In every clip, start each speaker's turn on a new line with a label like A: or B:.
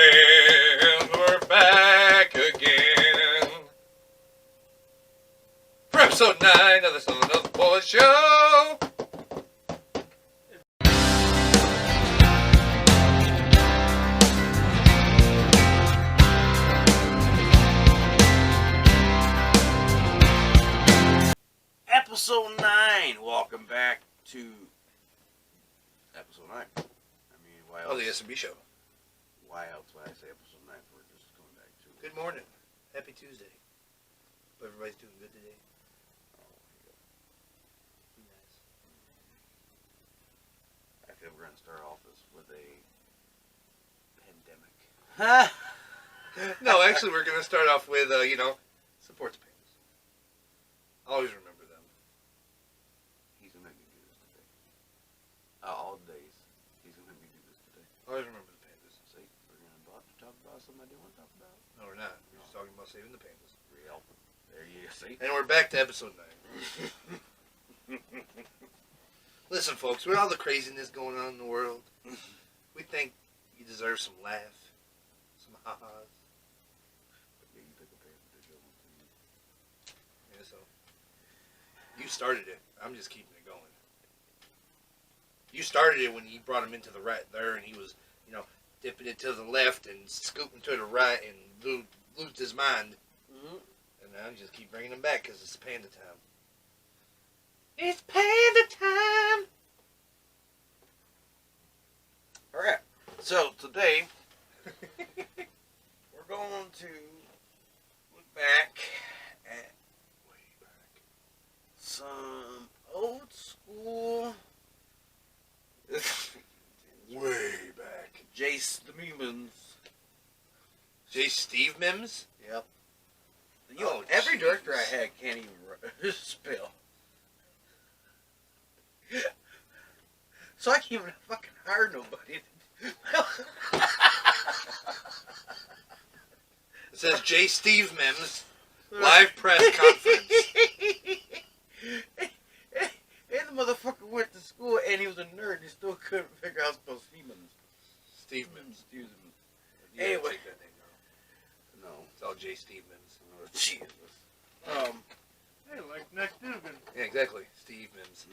A: And we're back again for episode 9 of the S.n.B Show.
B: Episode 9. Welcome back to episode 9. I mean, why else?
A: Oh, the S.n.B Show.
B: Why else would I say episode 9 for just coming back to?
A: Good morning. Happy Tuesday. Hope everybody's doing good today.
B: Oh, yeah.
A: Be nice.
B: I think we're going to start off this with a pandemic.
A: No, actually, we're going to start off with, supports pandas. Always remember them.
B: He's going to make me do this today. All days. He's going to make me do this today.
A: Always remember the pandas.
B: See, we're going to talk about something I didn't want to talk about.
A: No, we're not. We're just talking about saving the pandas.
B: Real. There you see.
A: And we're back to episode 9. Listen, folks, with all the craziness going on in the world, we think you deserve some laugh, some ha-has.
B: Yeah, you took a panda, did you?
A: Yeah, so you started it. I'm just keeping it going. You started it when you brought him into the right there, and he was, dipping it to the left and scooping to the right and losed his mind.
B: Mm-hmm.
A: And now you just keep bringing him back because it's panda time. It's panda time!
B: Alright, so today we're going to look back at some old school
A: Way back.
B: S.n.B.
A: J. Steve Mims?
B: Yep.
A: Oh,
B: every
A: jeez.
B: director I had can't even spell. So I can't even fucking hire nobody.
A: It says J. Steve Mims, live press conference.
B: And the motherfucker went to school and he was a nerd and he still couldn't figure out how to spell Siemens.
A: Steve Mims.
B: Excuse me.
A: You
B: Anyway.
A: gotta take that name down.
B: No.
A: It's all J. Steve Mims.
B: Oh, Jesus.
C: Hey, like next Dugan.
A: Yeah, exactly. Steve Mims.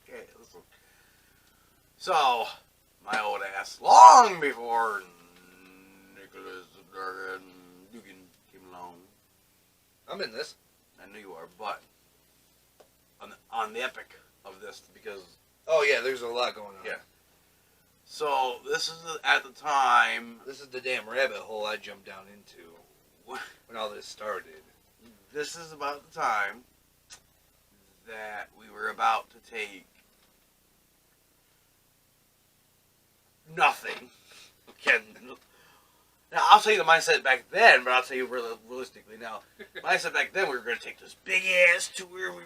B: Okay, listen. So, my old ass, long before Nicholas Dugan came along.
A: I'm in this.
B: I know you are, but on the epic of this, because
A: Oh, yeah, there's a lot going on.
B: Yeah. So this is at the time.
A: This is the damn rabbit hole I jumped down into when all this started.
B: This is about the time that we were about to take nothing. Again, now I'll tell you the mindset back then, but I'll tell you realistically now. Mindset back then, we were going to take this big ass tour. We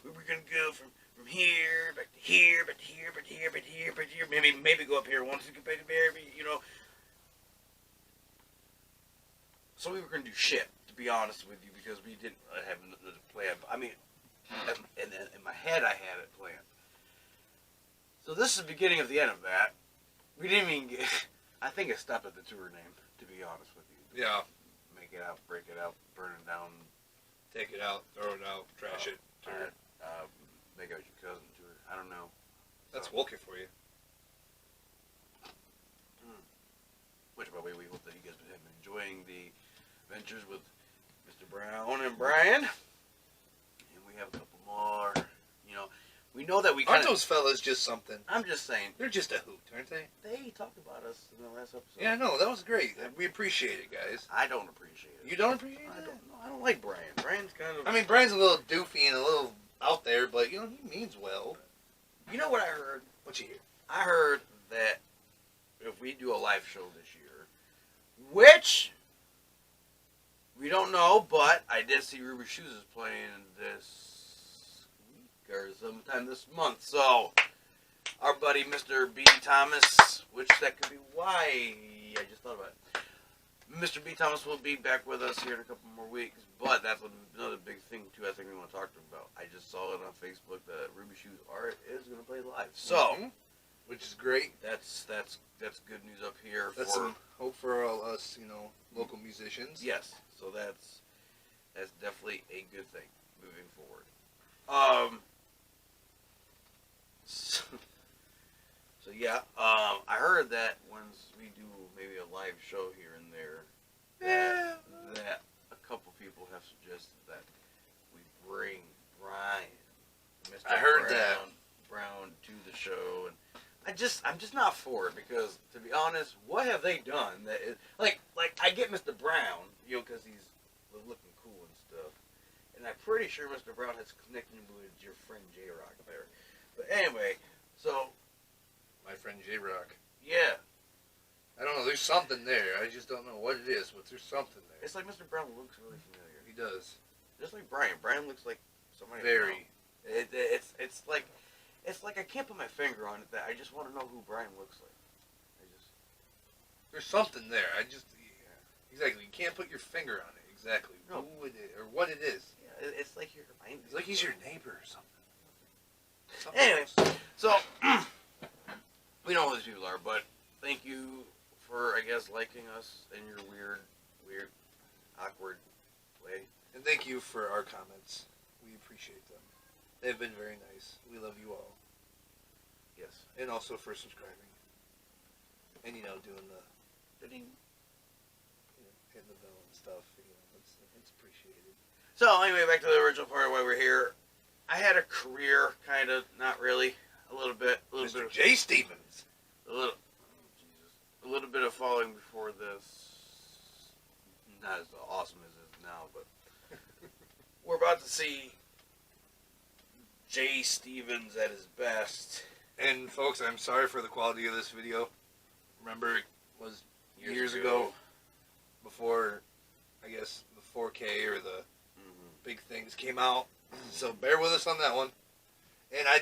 B: were gonna go from here back to here, back to here, back to here, back to here, back to here. Maybe go up here once and go back to there. So we were going to do shit, to be honest with you, because we didn't have a plan. I mean, in my head, I had it planned. So this is the beginning of the end of that. We didn't even get. I think it stopped at the tour name, to be honest with you.
A: Yeah.
B: Make it out, break it out, burn it down.
A: Take it out, throw it out, trash it. Tour.
B: Make out your cousin tour. I don't know.
A: That's Wolke for you.
B: Which, by the way, we hope that you guys have been enjoying the adventures with Mr. Brown and Brian. And we have a couple more. We know that we kind
A: Aren't those fellas just something?
B: I'm just saying.
A: They're just a hoot, aren't they?
B: They talked about us in the last episode.
A: Yeah, no, that was great. We appreciate it, guys.
B: I don't appreciate it.
A: You don't appreciate it?
B: I don't know. I don't like Brian. Brian's kind of...
A: I mean, Brian's a little doofy and a little out there, but, he means well.
B: You know what I heard?
A: What you hear?
B: I heard that if we do a live show this year, which we don't know, but I did see Ruby Shoes is playing this week or sometime this month. So our buddy Mr. B. Thomas, which that could be why I just thought about it. Mr. B. Thomas will be back with us here in a couple more weeks, but that's another big thing too. I think we want to talk to him about. I just saw it on Facebook that Ruby Shoes Art is going to play live. So
A: which is great.
B: That's good news up here.
A: That's some hope for all us, local musicians.
B: Yes, so that's definitely a good thing moving forward. So yeah, I heard that once we do maybe a live show here and there, that a couple people have suggested that we bring Brian, Mr.
A: I heard that.
B: Brown to the show, and I'm just not for it because, to be honest, what have they done that is like I get Mr. Brown, because he's looking cool and stuff, and I'm pretty sure Mr. Brown has connected with your friend J Rock there. But anyway, so
A: My friend J Rock.
B: yeah,
A: I don't know. There's something there. I just don't know what it is, but there's something there.
B: it's like Mr. Brown looks really familiar.
A: He does.
B: Just like Brian. Brian looks like somebody.
A: Very.
B: It's like I can't put my finger on it. That I just want to know who Brian looks like.
A: There's something there. Exactly. You can't put your finger on it. Exactly.
B: No.
A: Who it is or what it is.
B: Yeah, it's like you're.
A: It's like he's your neighbor or something.
B: Anyway, so we know who these people are, but thank you for, I guess, liking us in your weird, awkward way.
A: And thank you for our comments. We appreciate them. They've been very nice. We love you all.
B: Yes.
A: And also for subscribing. And, doing the, hitting the bell and stuff. It's appreciated.
B: So anyway, back to the original part of why we're here. I had a career, kind of, not really, a little bit.
A: Mr. J. Stevens.
B: A little bit of following before this. Not as awesome as it is now, but we're about to see J. Stevens at his best.
A: And folks, I'm sorry for the quality of this video. Remember, it was years ago, before, I guess, the 4K or the big things came out. So bear with us on that one. And I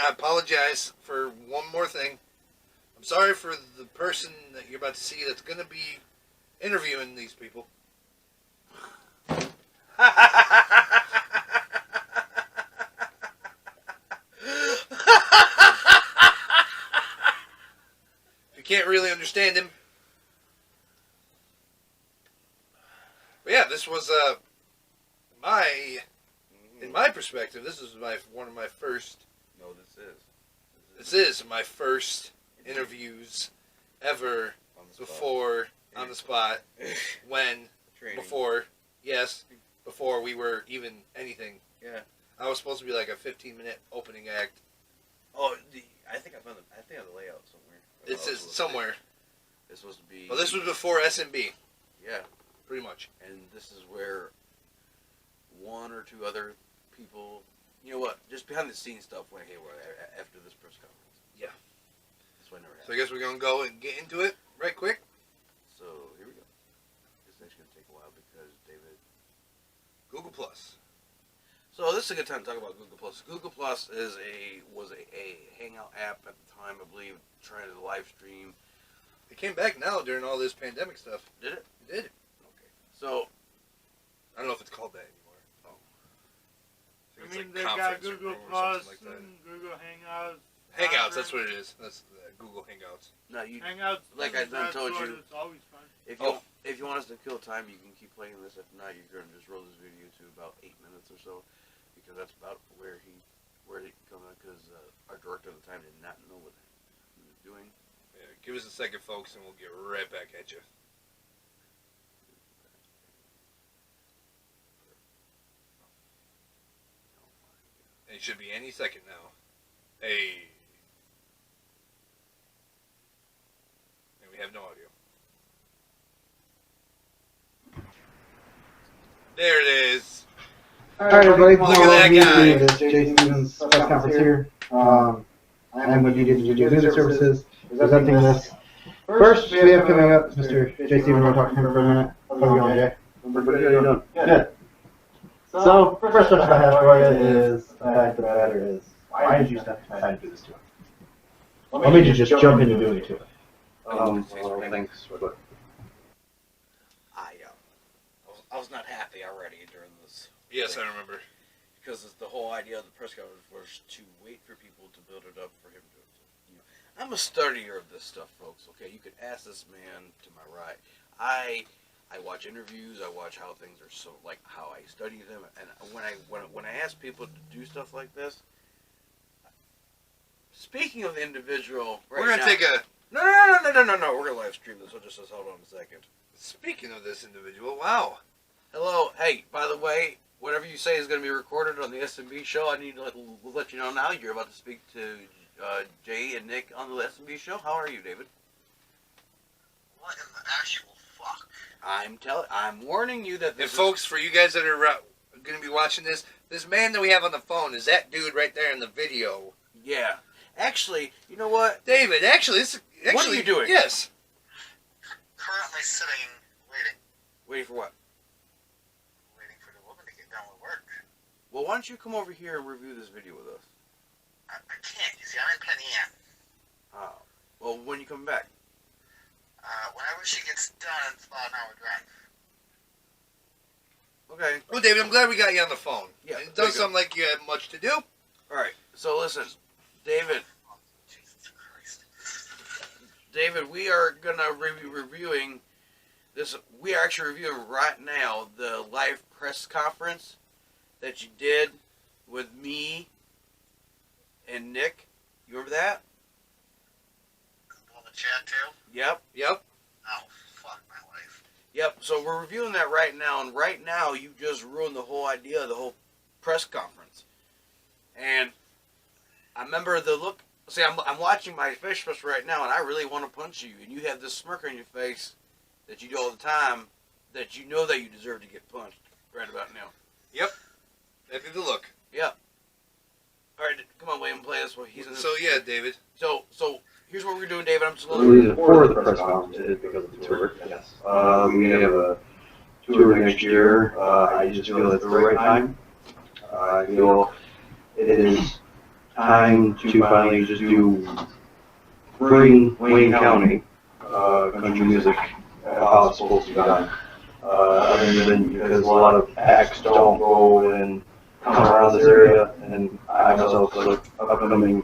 A: apologize for one more thing. I'm sorry for the person that you're about to see that's going to be interviewing these people. If you can't really understand him. But yeah, this was in my perspective, this is one of my first.
B: No,
A: This is my first interviews ever before on the spot. Before we were even anything.
B: Yeah.
A: I was supposed to be like a 15-minute opening act.
B: Oh, I think I found the layout somewhere.
A: It's somewhere.
B: It's supposed to be.
A: Well, this was before S.n.B.
B: Yeah.
A: Pretty much.
B: And this is where one or two other people, just behind the scenes stuff went haywire after this press conference.
A: Yeah.
B: That's why I never happened.
A: So I guess we're going to go and get into it right quick.
B: So here we go. This thing's going to take a while because David.
A: Google Plus.
B: So this is a good time to talk about Google Plus. Google Plus was a hangout app at the time, I believe, trying to live stream.
A: It came back now during all this pandemic stuff.
B: Did it?
A: It did.
B: Okay. So
A: I don't know if it's called that anymore.
C: I mean, they got Google Plus and Google Hangouts.
A: Hangouts, that's what it is. That's Google Hangouts.
B: no, you.
C: Hangouts.
B: Like I done told you.
C: It's always fun.
B: If you want us to kill time, you can keep playing this. If not, you're gonna just roll this video to about 8 minutes or so, because that's about where he come out. Because our director at the time did not know what he was doing.
A: Yeah, give us a second, folks, and we'll get right back at you. It should be any second now. Hey. And we have no audio. There it is.
D: Alright, everybody.
A: Look at that guy.
D: This Jay Stevens press conference here. I am with UDG Business Services presenting this. First, we have coming up Mr. Jay Stevens. We'll talk to him for a minute. How's it going, Jay? How are you doing? Good. So, first question I have for you is, the fact of the matter is, why did you decide to do this to him? What made you just jump into doing it to him? Thanks.
B: I was not happy already during this.
A: Yes, I remember.
B: Because the whole idea of the press conference was to wait for people to build it up for him to I'm a studier of this stuff, folks. Okay, you could ask this man to my right. I watch interviews. I watch how things are so like how I study them. And when I ask people to do stuff like this, speaking of the individual, right
A: We're gonna
B: now,
A: take a.
B: no. We're gonna live stream this. So just hold on a second.
A: Speaking of this individual, wow.
B: Hello. Hey, by the way, whatever you say is going to be recorded on the S.n.B. Show. I need to let you know now. You're about to speak to Jay and Nick on the S.n.B. Show. How are you, David?
E: What in the actual fuck?
B: I'm warning you that
A: And
B: this
A: folks, for you guys that are going to be watching this man that we have on the phone is that dude right there in the video.
B: yeah. Actually, you know what?
A: David, actually,
B: What are you doing?
A: Yes.
E: Currently sitting, waiting.
B: Waiting for what?
E: Waiting for the woman to get done with work.
B: Well, why don't you come over here and review this video with us?
E: I can't. You see, I'm in Penn Yan.
B: Oh. Well, when you come back?
E: Whenever she gets done, it's about an hour drive.
B: Okay.
A: Well, David, I'm glad we got you on the phone.
B: Yeah.
A: It does sound like you have much to do.
B: All right. So listen, David.
E: Jesus Christ.
B: David, we are gonna be reviewing this. We are actually reviewing right now the live press conference that you did with me and Nick. You remember that?
E: On the chat too?
B: Yep.
A: Yep.
E: Oh, fuck my life.
B: Yep. So we're reviewing that right now, and right now you just ruined the whole idea of the whole press conference. And I remember the look. See, I'm watching my Facebook right now, and I really want to punch you. And you have this smirk on your face that you do all the time, that you know that you deserve to get punched right about now.
A: Yep. That'd be the look.
B: Yep. All right, come on, William, play this one. He's in this.
A: So, yeah, David.
B: So here's what we're doing, David. I'm just
D: The
B: going
D: reason for the press conference is because of the tour. Yes. We have a tour next year. I just feel it's the right time. I feel it is time to finally just bring Wayne County country music how it's supposed to be done. Other than because a lot of acts don't go and come around this area, and I myself is an upcoming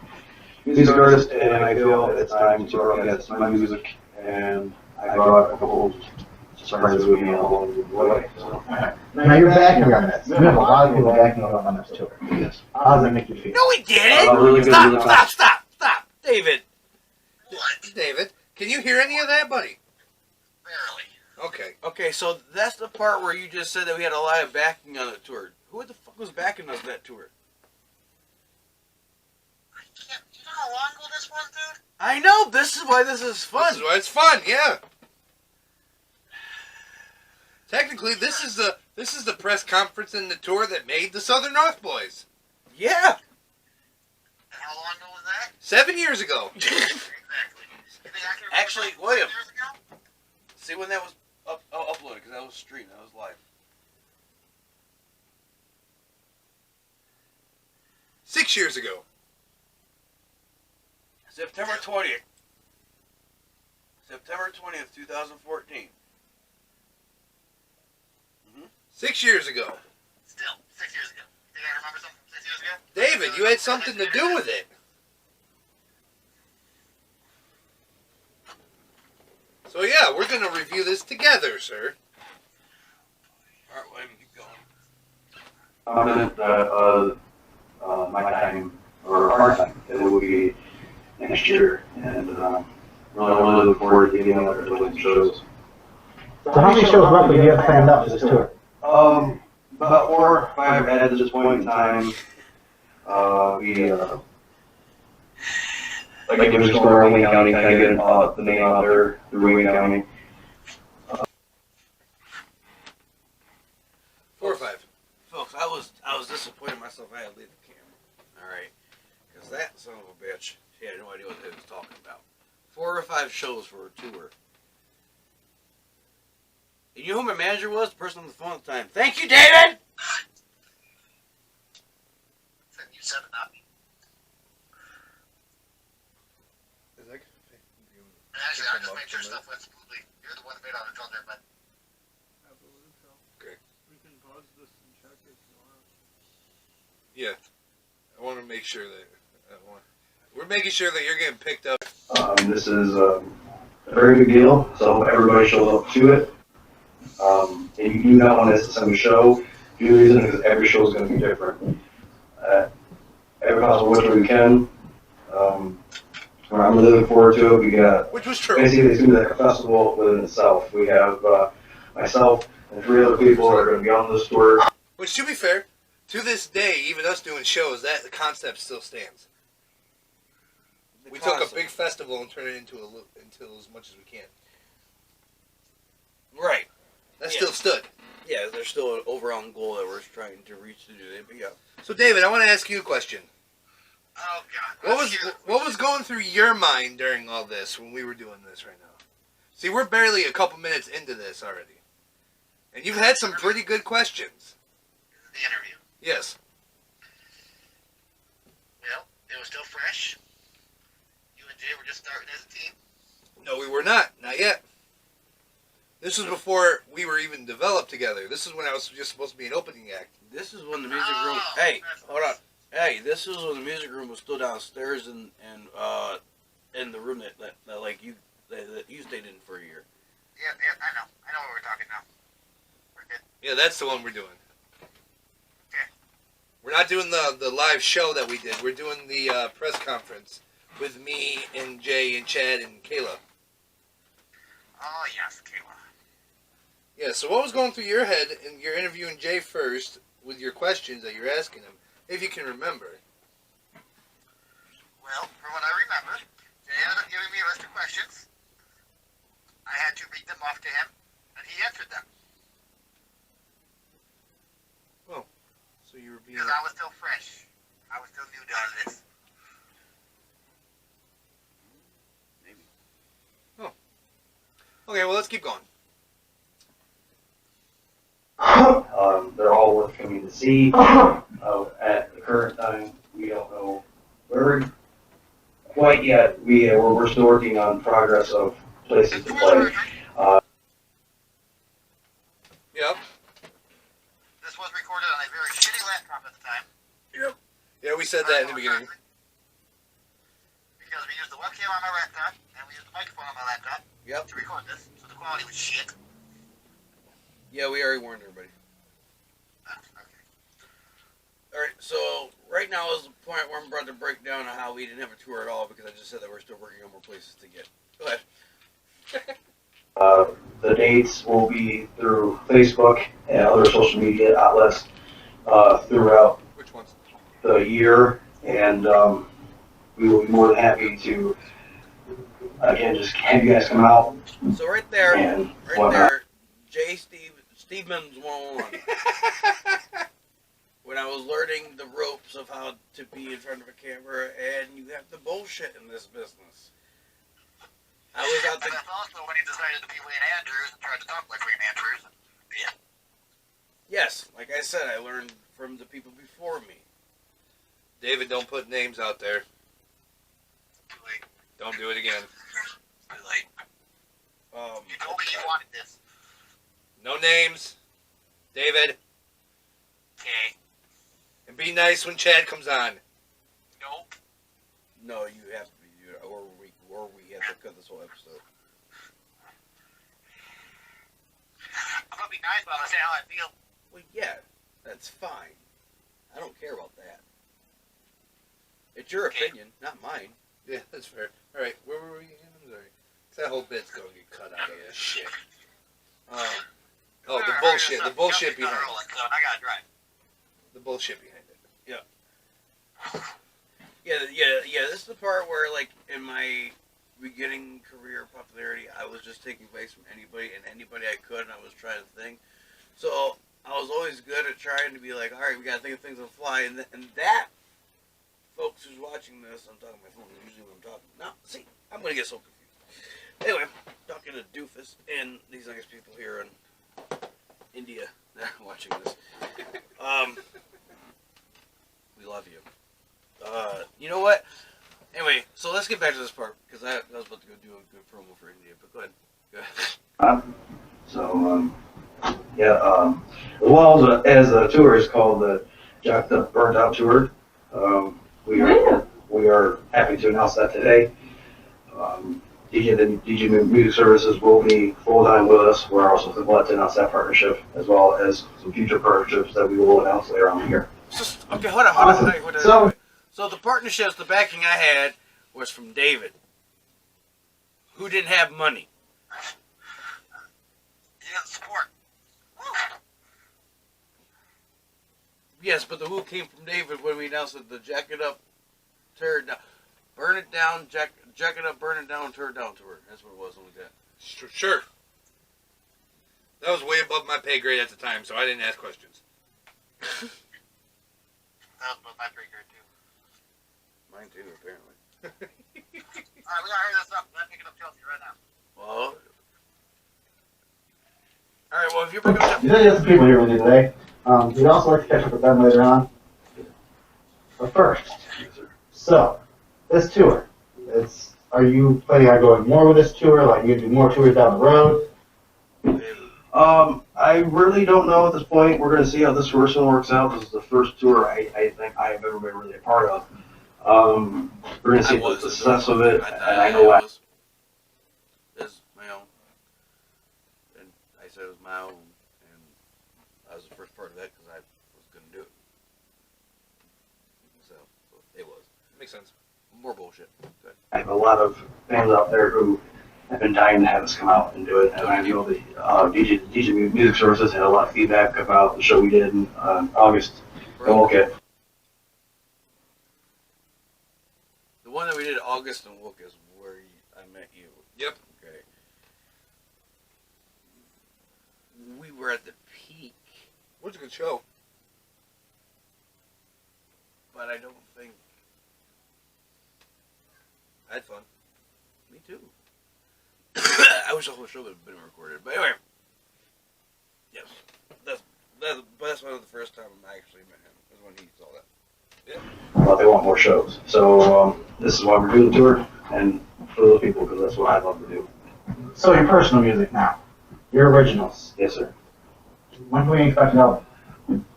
D: music artist, and I feel it's time to broadcast my music, and I brought a couple surprises with me along the way. So.
F: Now you're backing on this. You have a lot of people backing up on this tour.
D: Yes.
F: How does that make you feel?
B: No, he didn't.
D: Really good, really
B: Stop, David.
E: What?
A: David, can you hear any of that, buddy?
E: Barely.
A: Okay.
B: Okay, so that's the part where you just said that we had a lot of backing on the tour. Who the fuck was backing us that tour?
E: I can't. You know how long ago this was, dude?
B: I know. This is why this is fun.
A: This is why it's fun, yeah. Technically, this is the press conference and the tour that made the Southern North Boys.
B: Yeah.
E: And how long ago was that?
A: 7 years ago.
E: Exactly. You think I can remember
B: Actually,
E: that
B: William.
E: 5 years ago?
B: See when that was uploaded, because that was streamed. That was live.
A: 6 years ago.
B: September 20th. September 20th, 2014.
A: 6 years ago.
E: Still, 6 years ago. You think I remember something from 6 years ago?
A: David, you had something to do with it. So yeah, we're gonna review this together, sir.
B: Alright, William, keep going.
D: Confident that my time, or our time, it will be next year, and really look forward to getting out there to play shows.
F: So how many shows roughly do you have planned out for this tour?
D: About 4 or 5 at this point in time. Like to explore Wayne County, kind of get the name out there through Wayne County.
A: 4 or 5.
B: Folks, I was disappointed in myself. I had to leave the camera. Alright. Because that son of a bitch, he had no idea what he was talking about. 4 or 5 shows for a tour. And you know who my manager was? The person on the phone at the time. Thank you, David!
E: You said it, not me. Actually, I just made sure stuff went smoothly. You're the one that made all the trouble there, but
C: I believe so.
A: Okay.
C: We can pause this and check it tomorrow.
A: Yeah. I want to make sure that we're making sure that you're getting picked up.
G: This is a very big deal, so I hope everybody shows up to it. And you do not want to miss the show. The reason is because every show is going to be different. Every possible which way we can. I'm really looking forward to it. We got
A: Which was true.
G: basically it's going to be like a festival within itself. We have myself and 3 other people that are going to be on this tour.
A: Which, to be fair, to this day, even us doing shows, that the concept still stands. We took a big festival and turned it into as much as we can.
B: Right.
A: That still stood.
B: Yeah, there's still an overall goal that we're trying to reach to do that. But yeah.
A: So, David, I want to ask you a question.
E: Oh, God.
A: What was going through your mind during all this when we were doing this right now? See, we're barely a couple minutes into this already. And you've had some pretty good questions.
E: The interview.
A: Yes.
E: Well, it was still fresh. You and Jay were just starting as a team.
A: No, we were not. Not yet. This was before we were even developed together. This is when I was just supposed to be an opening act.
B: This is when the music room. Hey, hold on. Hey, this is when the music room was still downstairs in the room that like you stayed in for a year.
E: Yeah, I know. I know what we're talking now. We're good.
A: Yeah, that's the one we're doing.
E: Okay.
A: We're not doing the live show that we did. We're doing the press conference with me and Jay and Chad and Kayla.
E: Oh, yes, Kayla.
A: Yeah, so what was going through your head in your interviewing Jay first with your questions that you're asking him, if you can remember?
E: Well, from what I remember, Jay ended up giving me a list of questions. I had to read them off to him, and he answered them.
A: Oh, so you were being...
E: Because I was still fresh. I was still new to all of this.
B: Maybe.
A: Oh. Okay, well, let's keep going.
G: They're all worth coming to see. At the current time, we don't know where quite yet. We're still working on progress of places to play.
A: Yep.
E: This was recorded on a very shitty laptop at the time.
A: Yep. Yeah, we said that in the beginning.
E: Because we used the webcam on my laptop, and we used the microphone on my laptop to record this, so the quality was shit.
B: Yeah, we already warned everybody.
E: Okay.
B: Alright, so right now is the point where I'm about to break down on how we didn't have a tour at all because I just said that we're still working on more places to get. Go ahead.
G: The dates will be through Facebook and other social media outlets throughout
A: Which ones?
G: the year, and we will be more than happy to, again, just have you guys come out.
B: So right there,
G: And
B: right
G: whatnot.
B: there, Stevens 101. When I was learning the ropes of how to be in front of a camera, and you have to bullshit in this business. I was out
E: And
B: there.
E: that's also when he decided to be Wayne Andrews and tried to talk like Wayne Andrews. Yeah.
B: Yes, like I said, I learned from the people before me.
A: David, don't put names out there.
E: Too late.
A: Don't do it again.
E: Too late. You told me you wanted this.
A: No names. David.
E: Okay.
A: And be nice when Chad comes on.
E: Nope.
B: No, you have to be, or we have to cut this whole episode.
E: I'm gonna be nice, but I'm gonna say how I feel.
B: Well, yeah, that's fine. I don't care about that. It's your opinion, not mine.
A: Yeah, that's fair. Alright, where were we again? I'm sorry. 'Cause that whole bit's going to get cut out of this shit. Oh, the bullshit. The bullshit behind it.
E: I gotta drive.
A: The bullshit behind it.
B: Yeah, this is the part where, like, in my beginning career popularity, I was just taking place from anybody and anybody I could, and I was trying to think. So, I was always good at trying to be like, alright, we gotta think of things on the fly, and that, folks who's watching this, I'm talking on my phone, usually when I'm talking. Now, see, I'm gonna get so confused. Anyway, talking to Doofus and these nice people here in India that are watching this. We love you. You know what? Anyway, so let's get back to this part, because I was about to go do a good promo for India, but go ahead. Go ahead.
G: Well, as the tour is called the Jacked Up Burned Out Tour, we are happy to announce that today. DJ Music Services will be full-time with us. We're also selecting on that partnership, as well as some future partnerships that we will announce later on the year.
B: Okay, hold on.
G: Awesome.
B: So the partnerships, the backing I had was from David, who didn't have money.
E: Yeah, support. Woo.
B: Yes, but the who came from David when we announced the jack it up, tear it down, burn it down, jack it up, burn it down, tear it down tour. That's what it was, like that.
A: Sure. That was way above my pay grade at the time, so I didn't ask questions.
E: That was about my pay grade too.
B: Mine too, apparently.
E: Alright, we gotta hurry this up. I'm picking up Chelsea right now.
B: Well, all right. Well, if you bring up
D: You said you have some people here with you today. We'd also like to catch up with them later on. But first, so this tour, are you planning on going more with this tour? Like you do more tours down the road?
G: I really don't know at this point. We're going to see how this first one works out. This is the first tour I think I have ever been really a part of. We're going to see the success of it, and I know
B: was. It's my own, and I said it was my own, and I was the first part of that because I was going to do it. So it was.
A: Makes sense.
B: More bullshit. Good.
G: I have a lot of fans out there who have been dying to have us come out and do it. And I know the DJ Music Services had a lot of feedback about the show we did in August. And we'll get
B: The one that we did August and Wook is where I met you.
A: Yep.
B: Okay. We were at the peak,
A: It was a good show.
B: but I don't think.
A: I had fun.
B: Me too. I wish the whole show would have been recorded. But anyway. Yes. That's one of the first time I actually met him. Was when he saw that.
G: they want more shows. So this is why we're doing the tour, and for those people, because that's what I love to do.
D: So your personal music now, your originals.
G: Yes, sir.
D: When can we expect an album?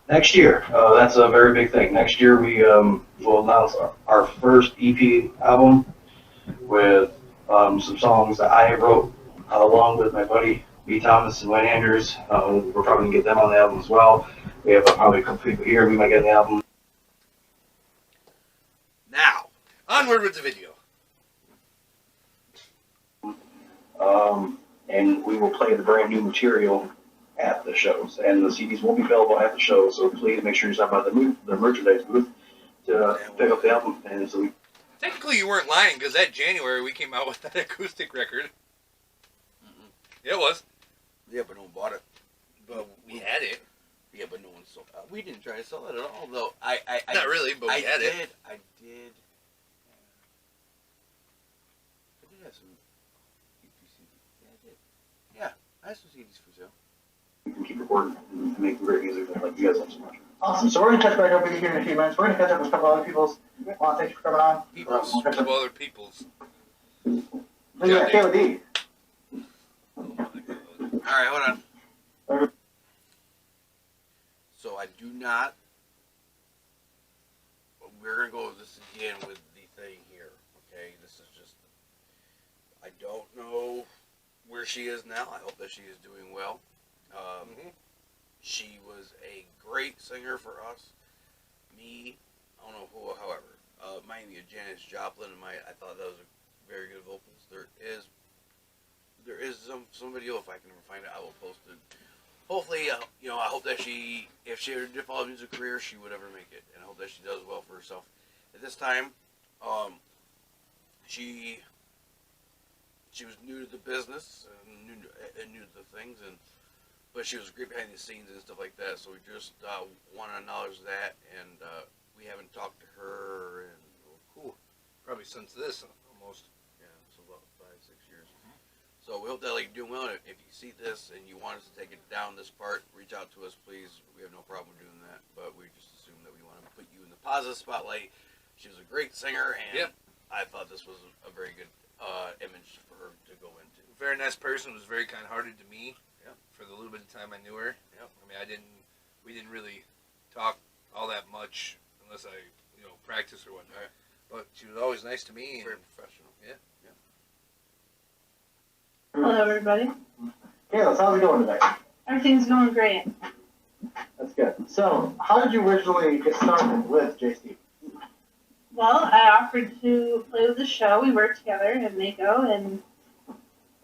G: Next year, that's a very big thing. Next year we will announce our first EP album with some songs that I wrote along with my buddy B. Thomas and Wayne Andrews. We're probably going to get them on the album as well. We have probably a couple people here we might get on the album.
B: Now,
A: onward with the video.
G: And we will play the brand new material at the shows. And the CDs will be available at the shows, so please make sure you stop by the merchandise booth to pick up the album. And so
A: Technically, you weren't lying, because that January we came out with that acoustic record. Yeah, it was.
B: yeah, but no one bought it.
A: But we had it.
B: Yeah, but no one sold it. We didn't try to sell it at all, though. I
A: Not really, but we had it.
B: I did have some EPC. Yeah, I did. Yeah, I have some CDs for sale.
G: we can keep recording and make great music like you guys love so much.
D: Awesome. So we're gonna catch back up with you here in a few minutes. We're gonna catch up with a couple other people's. Thanks for coming on.
B: Peoples.
D: We'll catch up.
A: Couple other people's.
D: Yeah, KOD.
B: Alright, hold on. So I do not. We're going to go over this again with the thing here. Okay? This is just. I don't know where she is now. I hope that she is doing well. She was a great singer for us. Me, I don't know who, however. Miami of Janis Joplin, and I thought that was a very good vocals. There is some video, if I can ever find it, I will post it. Hopefully, I hope that if she ever did follow a music career, she would ever make it, and I hope that she does well for herself. At this time, she was new to the business and new to the things, but she was great behind the scenes and stuff like that. So we just want to acknowledge that, and we haven't talked to her in
A: Probably since this, almost.
B: yeah, so about 5-6 years. So we hope that you're doing well. If you see this and you want us to take it down this part, reach out to us, please. We have no problem doing that, but we just assume that we want to put you in the positive spotlight. She was a great singer, and I thought this was a very good image for her to go into.
A: Very nice person, was very kind-hearted to me.
B: Yeah.
A: For the little bit of time I knew her.
B: Yeah.
A: I mean, we didn't really talk all that much unless I, practice or whatnot.
B: Right.
A: But she was always nice to me.
B: Very professional.
A: Yeah.
H: Hello, everybody.
D: Kayla, how's it going today?
H: Everything's going great.
D: That's good. So, how did you originally get started with JC?
H: Well, I offered to play with the show. We worked together in Mako, and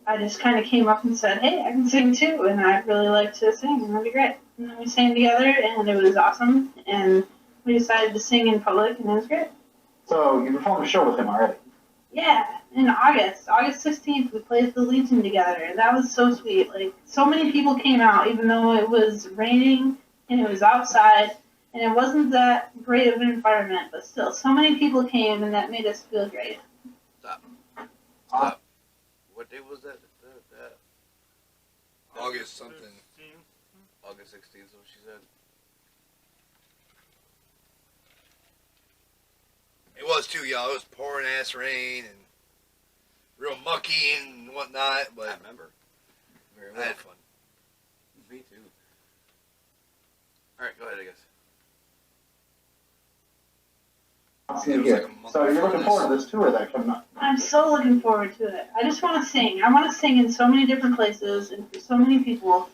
H: I just kind of came up and said, hey, I can sing too, and I'd really like to sing, and that'd be great. And then we sang together, and it was awesome, and we decided to sing in public, and it was great.
D: So, you performed a show with him already?
H: Yeah, in August 16th, we played the Legion together. That was so sweet. Like, so many people came out, even though it was raining, and it was outside, and it wasn't that great of an environment, but still, so many people came, and that made us feel great.
B: Stop. What day was that?
A: August something.
B: August 16th, is what she said.
A: It was too, y'all. It was pouring ass rain and real mucky and whatnot, but
B: I remember. Very
A: I
B: well.
A: had fun.
B: Me too. Alright, go ahead, I guess.
D: Awesome to hear. So, you're looking forward to this tour that coming up?
H: I'm so looking forward to it. I just want to sing. I want to sing in so many different places and for so many people,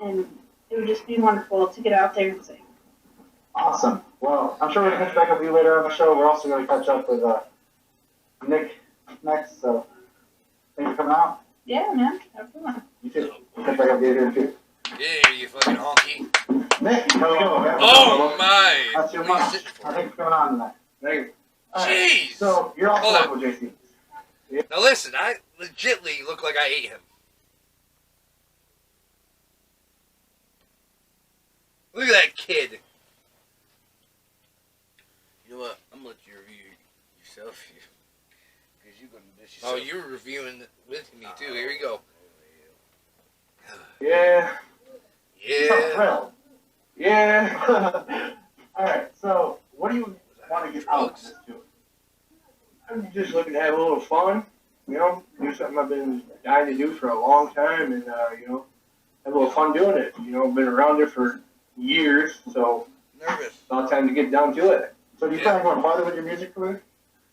H: and it would just be wonderful to get out there and sing.
D: Awesome. Well, I'm sure we're going to catch back up with you later on the show. We're also going to catch up with Nick next, so thanks for coming out.
H: Yeah, man. Have fun.
D: You too. We'll catch back up with you here too.
A: Yeah, you fucking honky.
D: Nick, how's it going?
A: Oh my!
D: That's your
A: What are you
D: lunch.
A: sitting for?
D: Thanks for coming on tonight. Thank you.
A: Jeez!
D: So, you're
A: Hold
D: also
A: on.
D: with JC.
A: Now listen, I legitly look like I ate him. Look at that kid.
B: You know what? I'm gonna let you review yourself here. Because you're gonna dish yourself.
A: Oh, you're reviewing with me too. Here we go.
D: Yeah.
A: Yeah.
D: Thrilled. Yeah. Alright, so, what do you want to get out of this tour?
I: I'm just looking to have a little fun, you know, do something I've been dying to do for a long time, and you know, have a little fun doing it. You know, I've been around it for years, so
B: Nervous.
I: it's about time to get down to it.
D: So, do you plan on going farther with your music career?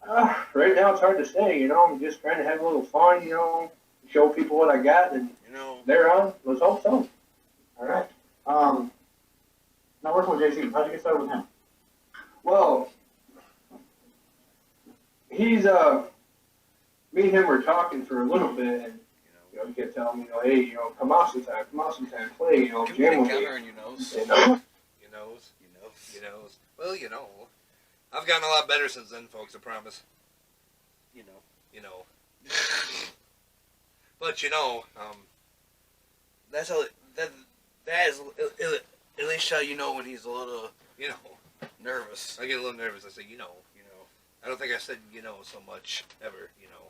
I: Right now, it's hard to say. You know, I'm just trying to have a little fun. You know, show people what I got, and
B: You know,
I: they're on. Let's hope so.
D: Alright. Now working with JC, how'd you get started with him?
I: Well, he's me and him were talking for a little bit, and you know, he kept telling me, you know, hey, you know, come out sometime, play, you know,
B: give
I: jam
B: me a
I: with me.
B: counter on your nose.
I: And, uh,
A: You knows. Well, you know. I've gotten a lot better since then, folks, I promise.
B: You know.
A: You know. But you know,
B: That's how. That is at least how you know when he's a little
A: you know,
B: nervous.
A: I get a little nervous. I say, you know.
B: You know.
A: I don't think I said you know so much ever, you know.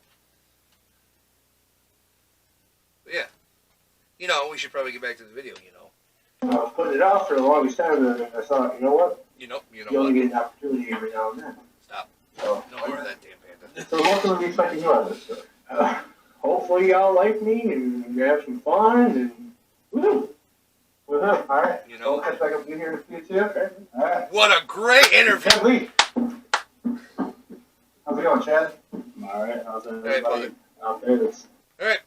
A: But yeah. You know, we should probably get back to the video, you know.
I: I was putting it off for the longest time, and I thought, you know what?
A: You know
I: You
A: what?
I: only get an opportunity every now and then.
A: Stop.
I: So,
A: No more of that damn panda.
D: So, what can we be expecting you out of this tour?
I: hopefully y'all like me and you have some fun and woo.
D: Woohoo. Alright.
A: You
D: So,
A: know.
D: we'll catch back up with you here in a few too. Okay. Alright.
A: What a great interview!
D: Chad Lee. How's it going, Chad? Alright, how's everybody
A: buddy.
D: out there that's...
A: Alright.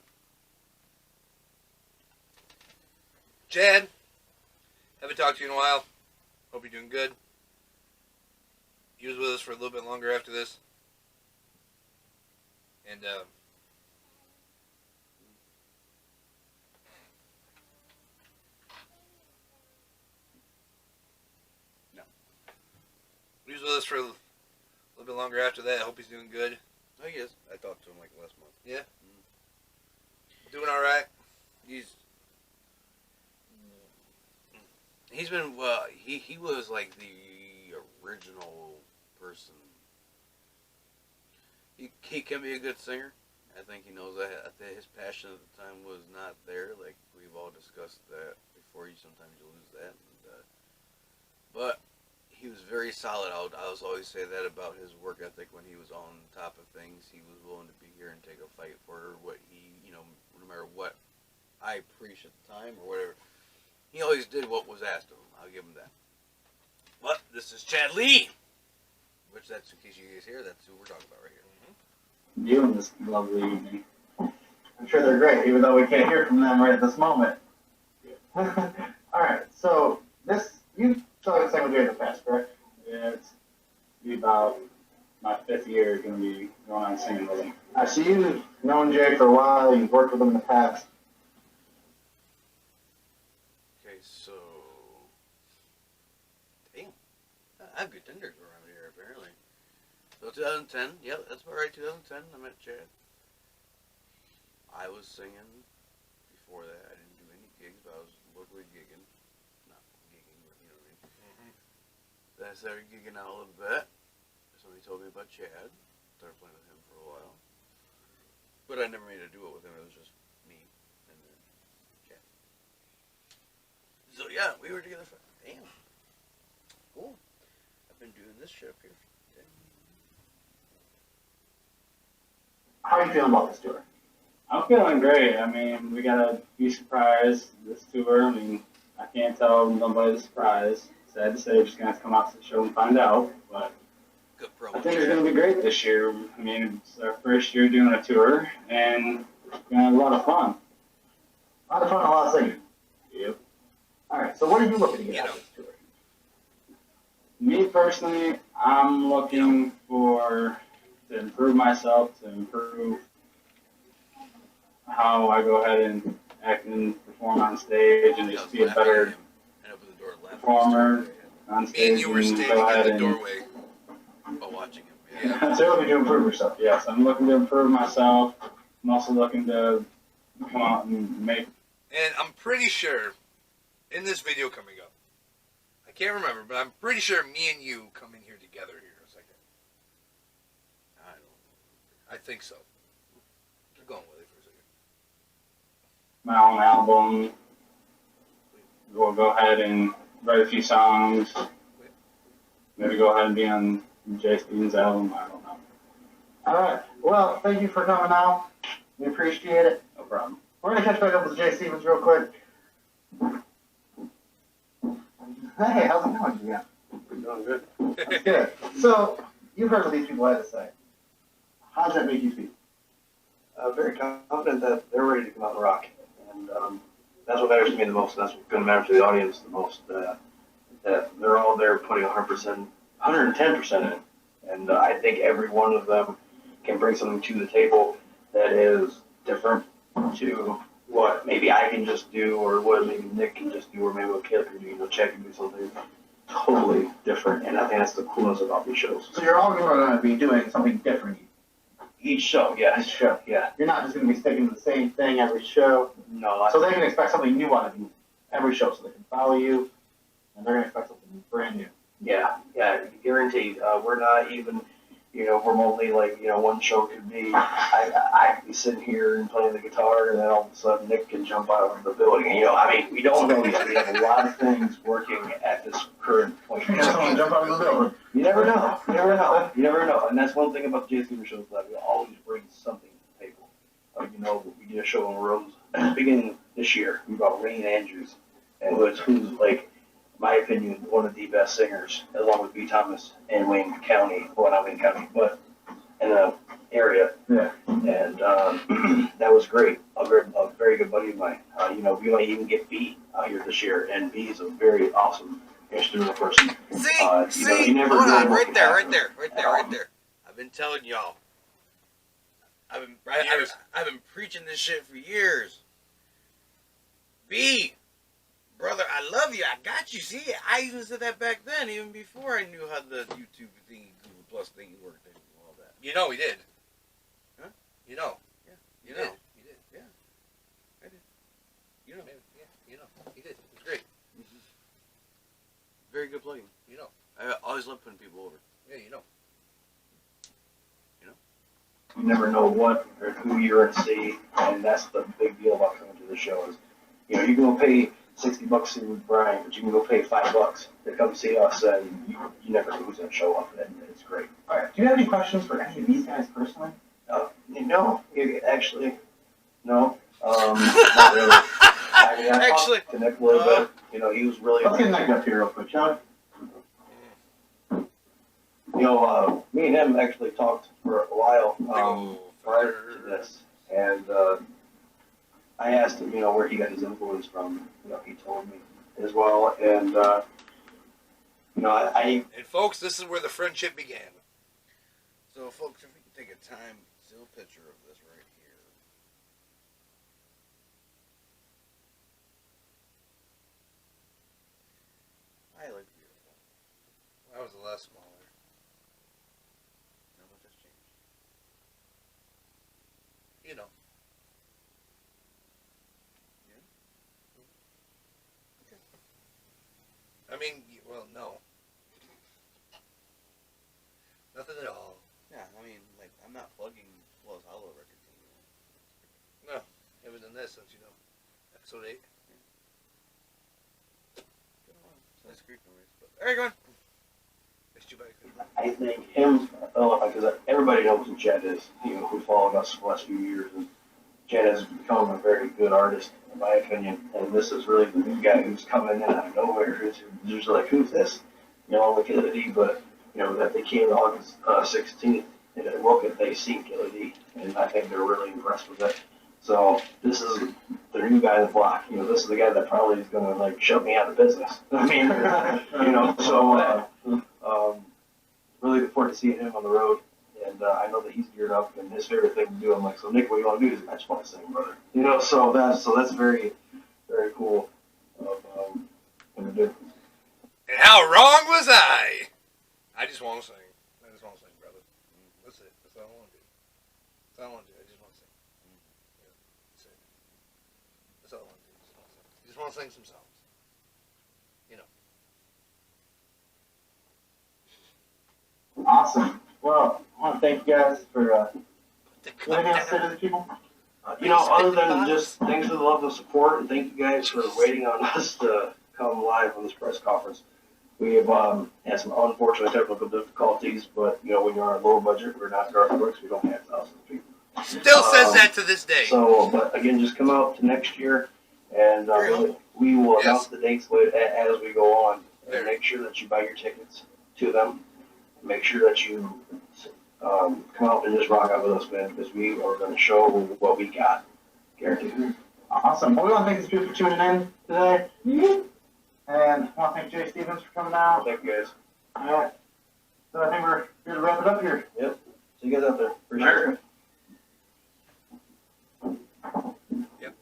A: Chad, haven't talked to you in a while. Hope you're doing good. He was with us for a little bit longer after this. And,
B: No.
A: He was with us for a little bit longer after that. I hope he's doing good.
B: I guess I talked to him like last month.
A: Yeah? Doing alright?
B: He's been he was like the original person. He can be a good singer. I think he knows that. I think his passion at the time was not there. Like we've all discussed that before. Sometimes you lose that. And, but he was very solid. I was always say that about his work ethic when he was on top of things. He was willing to be here and take a fight for what he, you know, no matter what I preached at the time or whatever. He always did what was asked of him. I'll give him that. But this is Chad Lee, which that's in case you guys hear, that's who we're talking about right here.
D: You and this lovely evening. I'm sure they're great, even though we can't hear from them right at this moment. All right, so you've sang with Jay in the past, correct?
J: Yeah, it's be about my 5th year going to be going on singing with him.
D: I see you've known Jay for a while. You've worked with him in the past.
B: Okay, so damn, I have good tenders around here apparently. So 2010, yep, that's about right. 2010, I met Chad. I was singing before that. I didn't do any gigs, but I was locally gigging. Not gigging, but you know what I mean. Then I started gigging out a little bit. Somebody told me about Chad. Started playing with him for a while. But I never made a duo with him. It was just me and then Chad. So yeah, we were together for damn. Cool. I've been doing this show here for 10 years.
D: How are you feeling about this tour?
J: I'm feeling great. I mean, we got to be surprised this tour. I mean, I can't tell nobody the surprise. Sad to say, we're just going to have to come out to the show and find out. But
B: Good promo.
J: I think it's going to be great this year. I mean, it's our first year doing a tour, and we're going to have a lot of fun.
D: A lot of fun, a lot of singing.
J: Yep.
D: All right, so what are you looking to get out of this tour?
J: Me personally, I'm looking to improve myself, to improve how I go ahead and act and perform on stage, and just be a better performer on stage.
A: Me and you were standing at the doorway
B: while watching him.
D: Yeah. So you're looking to improve yourself.
J: Yes, I'm looking to improve myself. I'm also looking to come out and make.
A: And I'm pretty sure, in this video coming up, I can't remember, but I'm pretty sure me and you come in here together here in a second. I think so. Keep going with it for a second.
J: My own album. We'll go ahead and write a few songs. Maybe go ahead and be on Jay Stevens' album. I don't know.
D: All right. Well, thank you for coming out. We appreciate it.
J: No problem.
D: We're going to catch back up with Jay Stevens real quick. Hey, how's it going, Jay?
G: Doing good.
D: That's good. So, you've heard what these people had to say. How does that make you feel?
G: Very confident that they're ready to come out and rock. And that's what matters to me the most. That's what's going to matter to the audience the most. That they're all there putting 100%, 110% in. And I think every one of them can bring something to the table that is different to what maybe I can just do, or what maybe Nick can just do, or maybe what Caleb can do. You know, Chad can do something totally different. And I think that's the coolness about these shows.
D: So you're all going to be doing something different
G: Each show, yeah.
D: each show.
G: Yeah.
D: You're not just going to be sticking to the same thing every show.
G: No,
D: So they can expect something new out of you every show, so they can follow you, and they're going to expect something brand new.
G: Yeah, guaranteed. We're not even, remotely like, one show could be, I could be sitting here and playing the guitar, and then all of a sudden Nick can jump out of the building. And, we don't know yet. We have a lot of things working at this current point.
D: Someone jump out of the building.
G: You never know. You never know. You never know. And that's one thing about the JSC shows, that we always bring something to the table. We did a show on Rose beginning this year. We brought Rain Andrews, and who's like, my opinion, one of the best singers, along with B. Thomas in Wayne County. Well, not Wayne County, but in the area.
D: Yeah.
G: And that was great. A very good buddy of mine. We might even get B out here this year, and B is a very awesome instrumental person.
B: See,
G: you never
B: hold
G: know
B: on,
G: what
B: right
G: can
B: there,
G: happen.
B: right there. I've been telling y'all. I've been preaching this shit for years. B, brother, I love you. I got you. See, I even said that back then, even before I knew how the YouTube thing, Google Plus thing worked and all that.
A: You know he did.
B: Huh?
A: You know.
B: Yeah.
A: You know.
B: He did. Yeah. I did. You know.
A: Yeah, you know. He did. It was great.
B: Very good plugin.
A: You know.
B: I always love putting people over.
A: Yeah, you know.
G: You never know what or who you're going to see, and that's the big deal about coming to the show is, you can go pay $60 to see Brian, but you can go pay $5 to come see us, and you never know who's going to show up, and it's great.
D: All right. Do you have any questions for any of these guys personally?
G: No, actually, no, not really. I talked to Nick a little bit. He was really.
D: Let's get Nick up here real quick, shall we?
G: Me and him actually talked for a while prior to this, and I asked him, where he got his influence from. He told me as well. And, I
A: And folks, this is where the friendship began.
B: So, folks, if we can take a time still picture of this right here. I look beautiful.
A: That was a lot smaller.
B: Not much has changed.
A: You know. I mean, well, no. Nothing at all.
B: Yeah, I mean, like, I'm not plugging Lowe's Hollow record to you.
A: No, haven't done this since, episode 8.
B: It's nice creep noise, but there you go.
A: Missed you back there.
G: I think him, because everybody knows who Chad is, who followed us for the last few years. And Chad has become a very good artist, in my opinion. And this is really the new guy who's coming in out of nowhere. Who's usually like, who's this? Like Killer D, but, that they came August 16th, and look at they seen Killer D. And I think they're really impressed with it. So this is their new guy on the block. This is the guy that probably is going to, like, shut me out of business. I mean, so really look forward to seeing him on the road. And I know that he's geared up, and his favorite thing to do. I'm like, so Nick, what do you want to do? He's like, I just want to sing, brother. So that's very, very cool of him to do.
A: And how wrong was I? I just want to sing. I just want to sing, brother. That's it. That's all I want to do. That's all I want to do. I just want to sing. Yeah, that's it. That's all I want to do. Just want to sing some songs.
D: Awesome. Well, I want to thank you guys for anything else to say to the people.
G: Other than just thanks for the love and support, and thank you guys for waiting on us to come live on this press conference. We have had some unfortunate technical difficulties, but when you're on a low budget, we're not Garth Brooks, we don't have thousands of people.
A: Still says that to this day.
G: So, but again, just come out to next year, and we will announce the dates as we go on, and make sure that you buy your tickets to them. Make sure that you come out and just rock out with us, man, because we are going to show what we got. Guaranteed.
D: Awesome. Well, we want to thank these people for tuning in today. And I want to thank Jay Stevens for coming out.
G: Thank you, guys.
D: All right. So I think we're here to wrap it up here.
G: Yep. See you guys out there. Appreciate it.
A: Yep.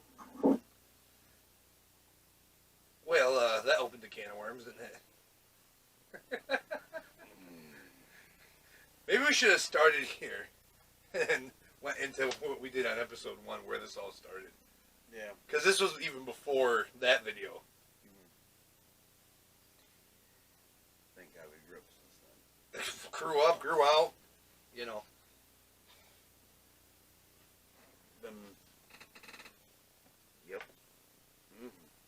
A: Well, that opened a can of worms, didn't it? Maybe we should have started here and went into what we did on episode 1, where this all started.
B: Yeah.
A: Because this was even before that video.
B: Thank God we grew up since then.
A: Grew up, grew out,
B: Been. Yep.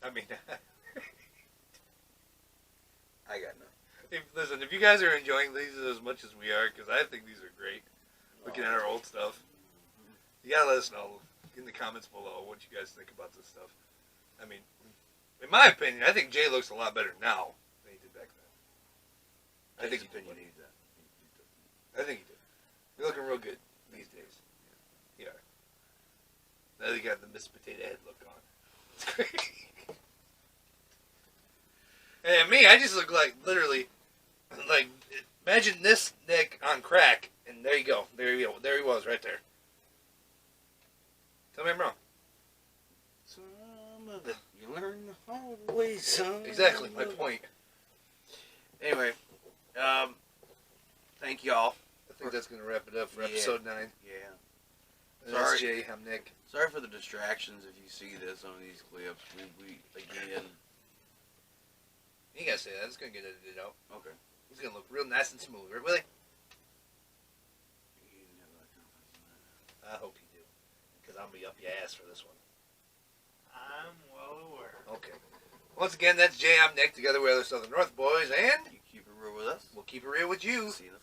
A: I mean,
B: I got nothing.
A: listen, if you guys are enjoying these as much as we are, because I think these are great, looking at our old stuff, you gotta let us know in the comments below what you guys think about this stuff. I mean, in my opinion, I think Jay looks a lot better now than he did back then. I think he did. I think he did. You're looking real good these days. Yeah. Now you got the Miss Potato Head look on. It's great. And me, I just look like, literally, like, imagine this Nick on crack, and there you go. There you go. There he was, right there. Tell me I'm wrong.
B: Some of it you learn the hard way, son.
A: Exactly, my point.
B: Anyway, thank y'all.
A: I think that's going to wrap it up for episode 9.
B: Yeah.
A: And that's Jay, I'm Nick.
B: Sorry for the distractions if you see this on these clips. We again.
A: You gotta say that. It's gonna get edited out.
B: Okay.
A: It's gonna look real nice and smooth, right, Willie? I hope you do, because I'm gonna be up your ass for this one.
C: I'm well aware.
A: Okay. Once again, that's Jay. I'm Nick. Together with other Southern North boys, and
B: You keep it real with us.
A: we'll keep it real with you.
B: See you in the